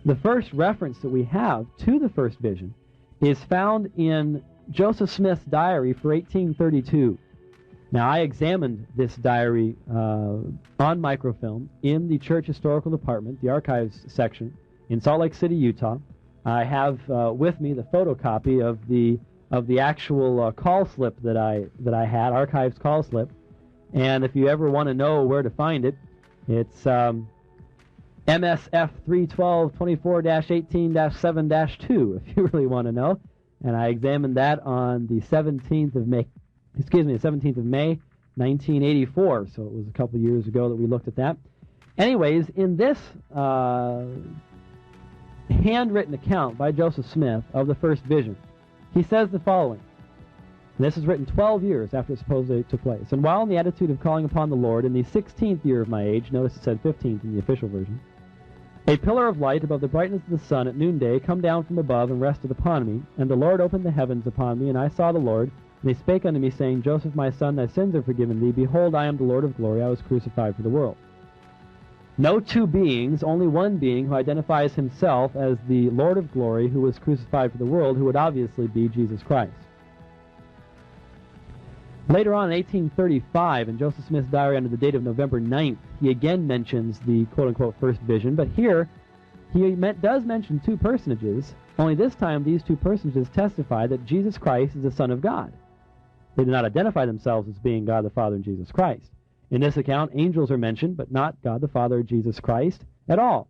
The first reference that we have to the first vision is found in Joseph Smith's diary for 1832. Now, I examined this diary on microfilm in the Church Historical Department, the Archives section, in Salt Lake City, Utah. I have with me the photocopy of the actual call slip that I had, Archives call slip. And if you ever want to know where to find it, it's MSF 312-24-18-7-2, if you really want to know. And I examined that on the 17th of May, 1984. So it was a couple years ago that we looked at that. Anyways, in this handwritten account by Joseph Smith of the first vision, he says the following. This is written 12 years after it supposedly took place. And while in the attitude of calling upon the Lord in the 16th year of my age, notice it said 15th in the official version, a pillar of light above the brightness of the sun at noonday come down from above and rested upon me. And the Lord opened the heavens upon me, and I saw the Lord. And they spake unto me, saying, Joseph, my son, thy sins are forgiven thee. Behold, I am the Lord of glory. I was crucified for the world. No two beings, only one being who identifies himself as the Lord of glory who was crucified for the world, who would obviously be Jesus Christ. Later on in 1835, in Joseph Smith's diary under the date of November 9th, he again mentions the quote-unquote first vision, but here he does mention two personages, only this time these two personages testify that Jesus Christ is the Son of God. They do not identify themselves as being God the Father and Jesus Christ. In this account, angels are mentioned, but not God the Father or Jesus Christ at all.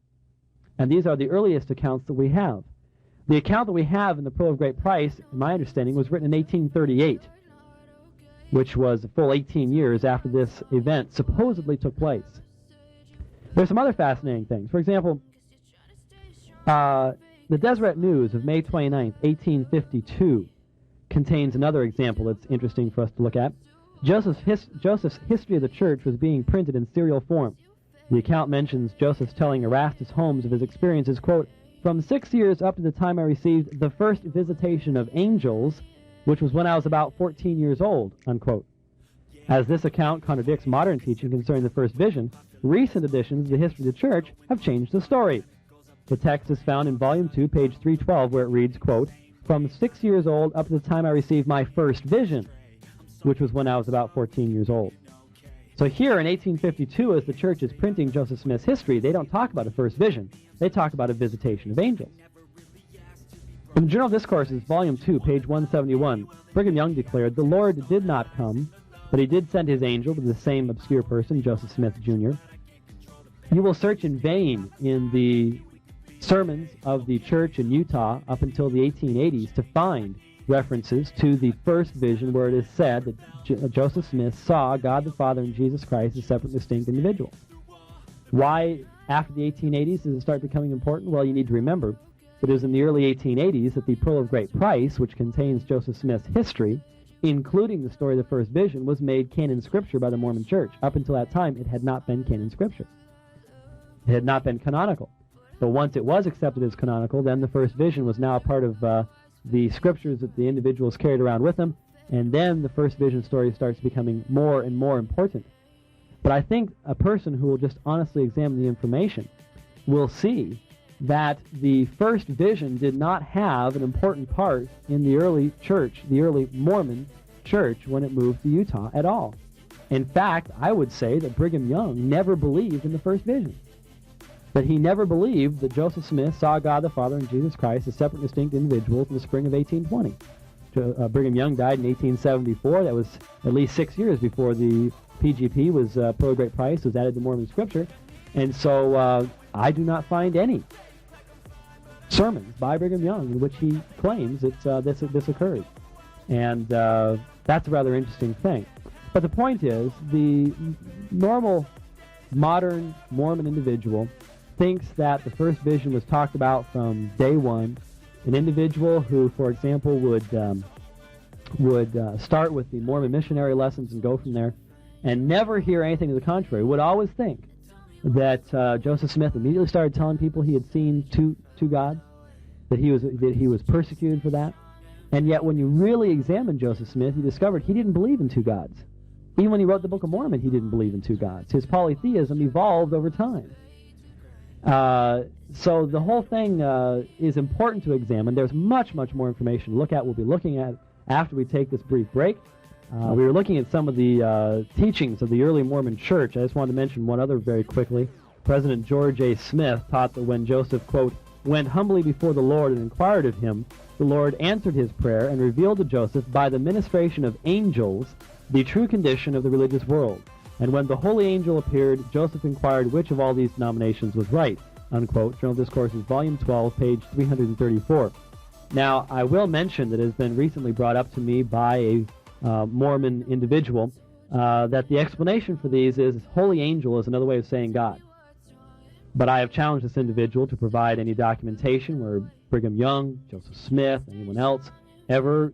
And these are the earliest accounts that we have. The account that we have in the Pearl of Great Price, in my understanding, was written in 1838. Which was a full 18 years after this event supposedly took place. There's some other fascinating things. For example, the Deseret News of May 29th, 1852, contains another example that's interesting for us to look at. Joseph's history of the church was being printed in serial form. The account mentions Joseph's telling Erastus Holmes of his experiences, quote, from 6 years up to the time I received the first visitation of angels, which was when I was about 14 years old, unquote. As this account contradicts modern teaching concerning the first vision, recent editions of the history of the church have changed the story. The text is found in Volume 2, page 312, where it reads, quote, from 6 years old up to the time I received my first vision, which was when I was about 14 years old. So here in 1852, as the church is printing Joseph Smith's history, they don't talk about a first vision. They talk about a visitation of angels. In the Journal of Discourses, Volume 2, page 171, Brigham Young declared, the Lord did not come, but he did send his angel to the same obscure person, Joseph Smith, Jr. You will search in vain in the sermons of the church in Utah up until the 1880s to find references to the first vision where it is said that Joseph Smith saw God the Father and Jesus Christ as separate, distinct individuals. Why, after the 1880s, does it start becoming important? Well, you need to remember it was in the early 1880s that the Pearl of Great Price, which contains Joseph Smith's history, including the story of the first vision, was made canon scripture by the Mormon Church. Up until that time, it had not been canon scripture. It had not been canonical. But once it was accepted as canonical, then the first vision was now a part of the scriptures that the individuals carried around with them, and then the first vision story starts becoming more and more important. But I think a person who will just honestly examine the information will see that the first vision did not have an important part in the early church, the early Mormon church, when it moved to Utah at all. In fact, I would say that Brigham Young never believed in the first vision. That he never believed that Joseph Smith saw God the Father and Jesus Christ as separate, distinct individuals in the spring of 1820. Brigham Young died in 1874. That was at least 6 years before the PGP was, Pearl of Great Price, was added to Mormon Scripture. And so I do not find any sermons by Brigham Young in which he claims that this occurred. And that's a rather interesting thing. But the point is, the normal, modern Mormon individual thinks that the first vision was talked about from day one. An individual who, for example, would start with the Mormon missionary lessons and go from there, and never hear anything to the contrary, would always think that Joseph Smith immediately started telling people he had seen two gods, that he was persecuted for that. And yet when you really examine Joseph Smith, you discovered he didn't believe in two gods. Even when he wrote the Book of Mormon, he didn't believe in two gods. His polytheism evolved over time. So the whole thing is important to examine. There's much, much more information to look at. We'll be looking at after we take this brief break. We were looking at some of the teachings of the early Mormon church. I just wanted to mention one other very quickly. President George A. Smith taught that when Joseph, quote, went humbly before the Lord and inquired of him, the Lord answered his prayer and revealed to Joseph by the ministration of angels the true condition of the religious world. And when the holy angel appeared, Joseph inquired which of all these denominations was right, unquote. Journal Discourses, Volume 12, page 334. Now, I will mention that it has been recently brought up to me by a Mormon individual that the explanation for these is holy angel is another way of saying God. But I have challenged this individual to provide any documentation where Brigham Young, Joseph Smith, anyone else ever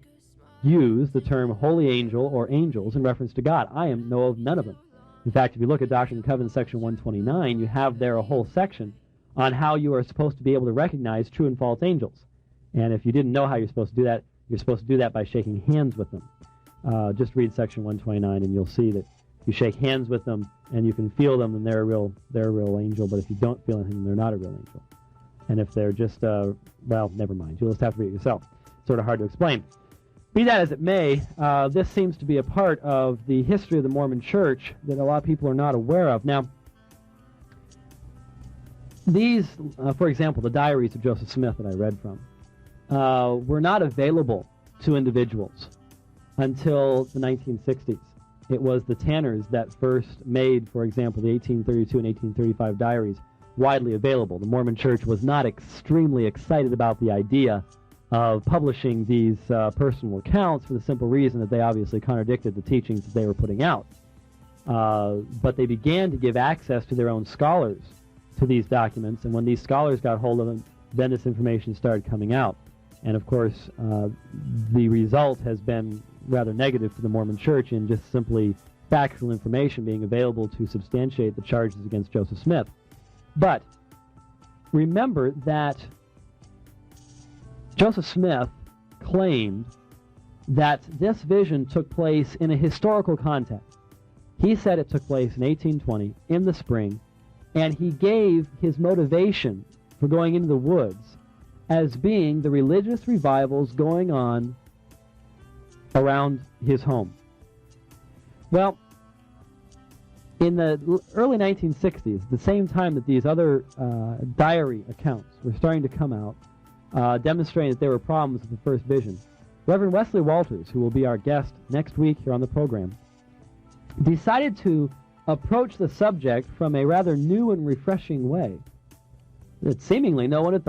used the term holy angel or angels in reference to God. I know of none of them. In fact, if you look at Doctrine and Covenants, section 129, you have there a whole section on how you are supposed to be able to recognize true and false angels. And if you didn't know how you're supposed to do that, you're supposed to do that by shaking hands with them. Just read section 129 and you'll see that you shake hands with them and you can feel them and they're a real angel, but if you don't feel anything, they're not a real angel. And if they're just, well, never mind. You'll just have to read it yourself. It's sort of hard to explain. Be that as it may, this seems to be a part of the history of the Mormon Church that a lot of people are not aware of. Now, these, for example, the diaries of Joseph Smith that I read from, were not available to individuals until the 1960s. It was the Tanners that first made, for example, the 1832 and 1835 diaries widely available. The Mormon Church was not extremely excited about the idea of publishing these personal accounts for the simple reason that they obviously contradicted the teachings that they were putting out. But they began to give access to their own scholars to these documents, and when these scholars got hold of them, then this information started coming out. And of course, the result has been rather negative for the Mormon Church in just simply factual information being available to substantiate the charges against Joseph Smith. But remember that Joseph Smith claimed that this vision took place in a historical context. He said it took place in 1820 in the spring, and he gave his motivation for going into the woods as being the religious revivals going on around his home. Well, in the early 1960s, the same time that these other diary accounts were starting to come out, demonstrating that there were problems with the first vision, Reverend Wesley Walters, who will be our guest next week here on the program, decided to approach the subject from a rather new and refreshing way that seemingly no one had thought